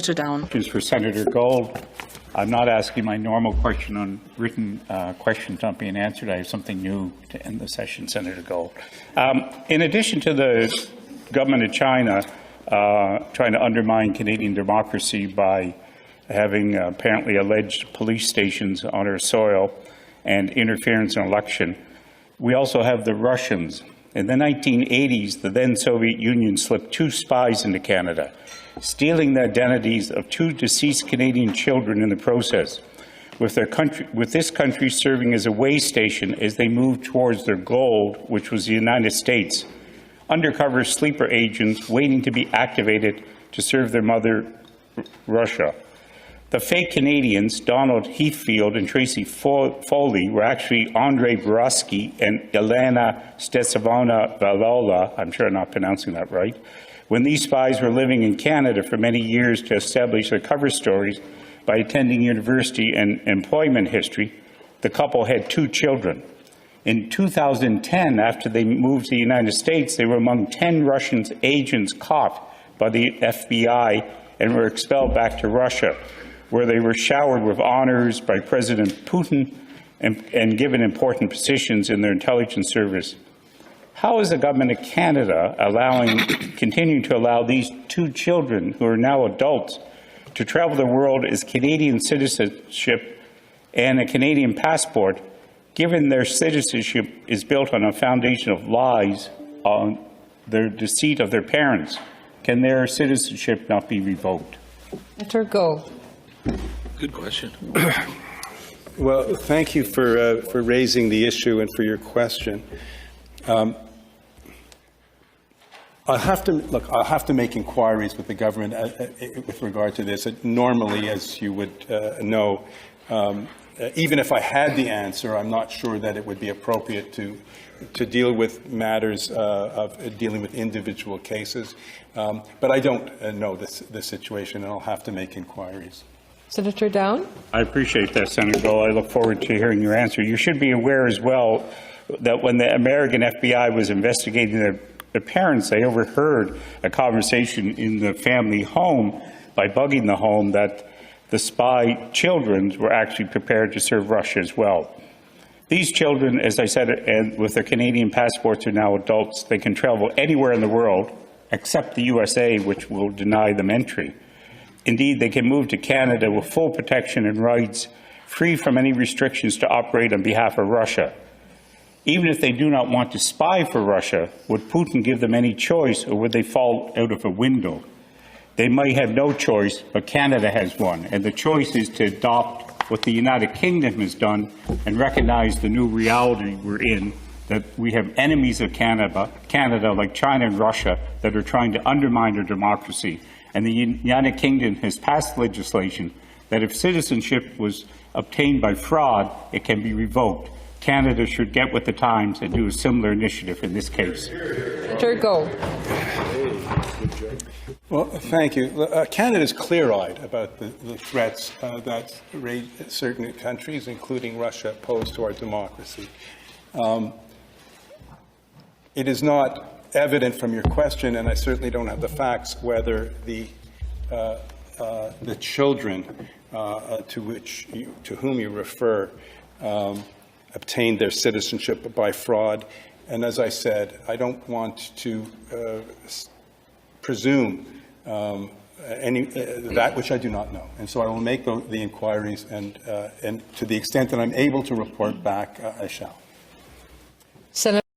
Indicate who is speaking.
Speaker 1: Down.
Speaker 2: Questions for Senator Gold. I'm not asking my normal question on written questions not being answered. I have something new to end the session, Senator Gold. In addition to the government of China trying to undermine Canadian democracy by having apparently alleged police stations on our soil and interference in election, we also have the Russians. In the 1980s, the then Soviet Union slipped 2 spies into Canada, stealing the identities of 2 deceased Canadian children in the process, with this country serving as a way station as they moved towards their goal, which was the United States. Undercover sleeper agents waiting to be activated to serve their mother, Russia. The fake Canadians, Donald Heathfield and Tracey Foley, were actually Andrei and Elena Vavilova, I'm sure I'm not pronouncing that right, when these spies were living in Canada for many years to establish their cover stories by attending university and employment history. The couple had 2 children. In 2010, after they moved to the United States, they were among 10 Russian agents caught by the FBI and were expelled back to Russia, where they were showered with honors by President Putin and given important positions in their intelligence service. How is the government of Canada continuing to allow these 2 children, who are now adults, to travel the world as Canadian citizenship and a Canadian passport, given their citizenship is built on a foundation of lies on their deceit of their parents? Can their citizenship not be revoked?
Speaker 1: Senator Gold.
Speaker 3: Good question.
Speaker 4: Well, thank you for raising the issue and for your question. I'll have to make inquiries with the government with regard to this. Normally, as you would know, even if I had the answer, I'm not sure that it would be appropriate to deal with matters of dealing with individual cases. But I don't know the situation, and I'll have to make inquiries.
Speaker 1: Senator Down.
Speaker 2: I appreciate that, Senator Gold. I look forward to hearing your answer. You should be aware as well that when the American FBI was investigating their parents, they overheard a conversation in the family home by bugging the home that the spy children were actually prepared to serve Russia as well. These children, as I said, and with their Canadian passports, are now adults. They can travel anywhere in the world except the USA, which will deny them entry. Indeed, they can move to Canada with full protection and rights, free from any restrictions to operate on behalf of Russia. Even if they do not want to spy for Russia, would Putin give them any choice, or would they fall out of a window? They might have no choice, but Canada has one, and the choice is to adopt what the United Kingdom has done and recognize the new reality we're in, that we have enemies of Canada like China and Russia that are trying to undermine our democracy. And the United Kingdom has passed legislation that if citizenship was obtained by fraud, it can be revoked. Canada should get with the times and do a similar initiative in this case.
Speaker 1: Senator Gold.
Speaker 4: Well, thank you. Canada is clear-eyed about the threats that certain countries, including Russia, pose to our democracy. It is not evident from your question, and I certainly don't have the facts, whether the children to whom you refer obtained their citizenship by fraud. And as I said, I don't want to presume that which I do not know. And so I will make the inquiries, and to the extent that I'm able to report back, I shall.
Speaker 1: Senator